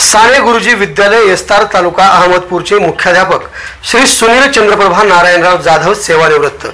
साने गुरुजी विद्यालय येस्तार तालुका अहमदपूरचे मुख्याध्यापक श्री सुनील चंद्रप्रभा नारायणराव जाधव सेवानिवृत्त।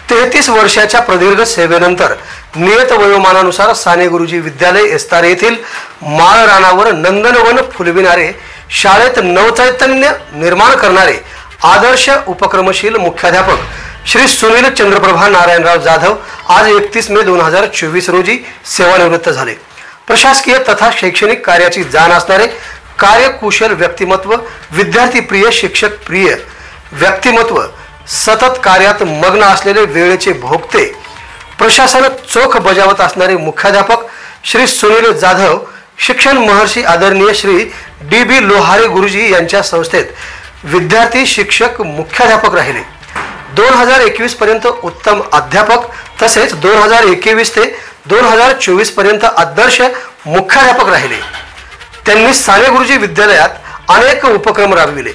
33 वर्षाच्या प्रदीर्घ सेवेनंतर नियत वयोमानानुसार साने गुरुजी विद्यालय येस्तार येथील माळ रानावर नंदनवन फुलविणारे, शाळेत नवचैतन्य निर्माण करणारे आदर्श उपक्रमशील मुख्याध्यापक श्री सुनील चंद्रप्रभा नारायणराव जाधव आज 31 मे 2024 रोजी सेवानिवृत्त झाले। प्रशासकीय तथा शैक्षणिक कार्याची जाण असणारे कार्यकुशल व्यक्तिमत्व, विद्यार्थी प्रिय, शिक्षक प्रिय व्यक्तिमत्व, सतत कार्यात मग्न असलेले वेळेचे भोगते, प्रशासन चोख बजावत असणारे मुख्याध्यापक श्री सुनील जाधव शिक्षण महर्षी आदरणीय श्री DB लोहारे गुरुजी यांच्या संस्थेत विद्यार्थी शिक्षक मुख्याध्यापक राहिले। 2021 पर्यंत उत्तम अध्यापक तसेच 2021 ते 2024 पर्यंत आदर्श मुख्याध्यापक राहिले। त्यांनी साने गुरुजी विद्यालयात अनेक उपक्रम राबविले।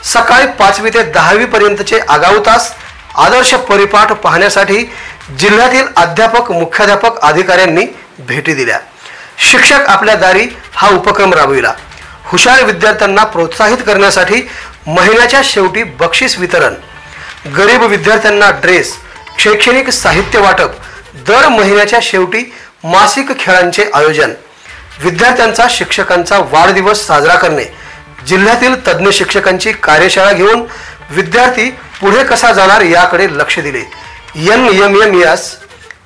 सकाळी 5वी ते 10वी पर्यंतचे आगाऊ तास, आदर्श परिपाठ पाहण्यासाठी जिल्ह्यातील अध्यापक, मुख्याध्यापक, अधिकाऱ्यांनी भेटी दिल्या। शिक्षक आपल्या दारी हा उपक्रम राबविला। हुशार विद्यार्थ्यांना प्रोत्साहित करण्यासाठी महिन्याच्या शेवटी बक्षीस वितरण, गरीब विद्यार्थ्यांना ड्रेस, शैक्षणिक साहित्य वाटप, दर महिन्याच्या शेवटी मासिक खेळांचे आयोजन, विद्यार्थ्यांचा शिक्षकांचा वाढदिवस साजरा करणे, जिल्ह्यातील तज्ञ शिक्षकांची कार्यशाळा घेऊन विद्यार्थी पुढे कसा जाणार याकडे लक्ष दिले। NMMS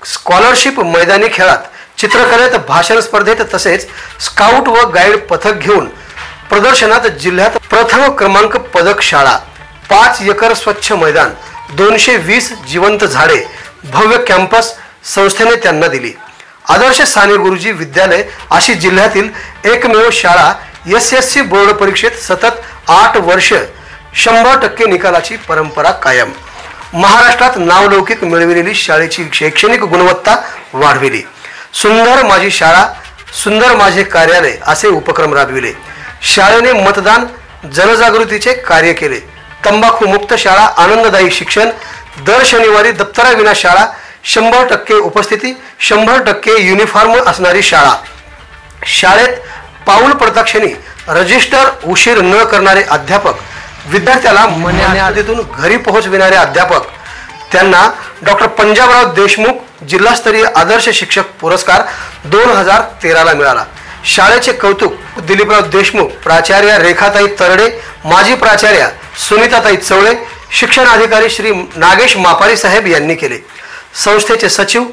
स्कॉलरशिप, मैदानी खेळात, चित्रकलेत, भाषण स्पर्धेत तसेच स्काउट व गाईड पथक घेऊन प्रदर्शनात जिल्ह्यात प्रथम क्रमांक पदक शाळा, 5 एकर स्वच्छ मैदान, 220 जिवंत झाडे, भव्य कॅम्पस संस्थेने त्यांना दिली। आदर्श साने गुरुजी विद्यालय अशी जिल्ह्यातील एकमेव शाळा SSC बोर्ड परीक्षेत सतत 8 वर्ष 100% निकालाची परंपरा कायम, महाराष्ट्रात नावलौकिक मिळविलेली शाळेची शैक्षणिक गुणवत्ता वाढविली। सुंदर माझी शाळा, सुंदर माझे कार्यालय असे उपक्रम राबविले। शाळेने मतदान, जनजागृतीचे कार्य केले। तंबाखू मुक्त शाळा, आनंददायी शिक्षण, दर शनिवारी दप्तराविना शाळा, 100% उपस्थिती, 100% युनिफॉर्म असणारी शाळा, शाळेत पाऊल पडताक्षणी रजिस्टर उशीर न करणारे अध्यापक, विद्यार्थ्याला मर्यादेतून घरी पोहोचविणारे अध्यापक, त्यांना डॉक्टर पंजाबराव देशमुख जिल्हास्तरीय आदर्श शिक्षक पुरस्कार 2013 ला मिळाला। शाळेचे कौतुक दिलीपराव देशमुख, प्राचार्य रेखाताई तरडे, माजी प्राचार्य सुनीताताई चवळे, शिक्षण अधिकारी श्री नागेश मापारी साहेब यांनी केले। संस्थेचे सचिव,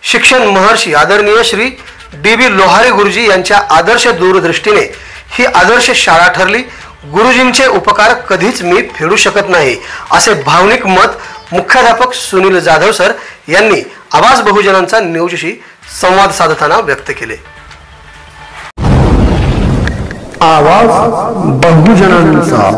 शिक्षण महर्षी आदरणीय श्री DB लोहारे गुरुजी यांच्या आदर्श दूरदृष्टीने ही आदर्श शाळा ठरली। गुरुजींचे उपकार कधीच मी फेडू शकत नाही असे भावनिक मत मुख्याध्यापक सुनील जाधव सर यांनी आवाज बहुजनांचा न्यूजशी संवाद साधताना व्यक्त केले। आवाज बहुजनांचा।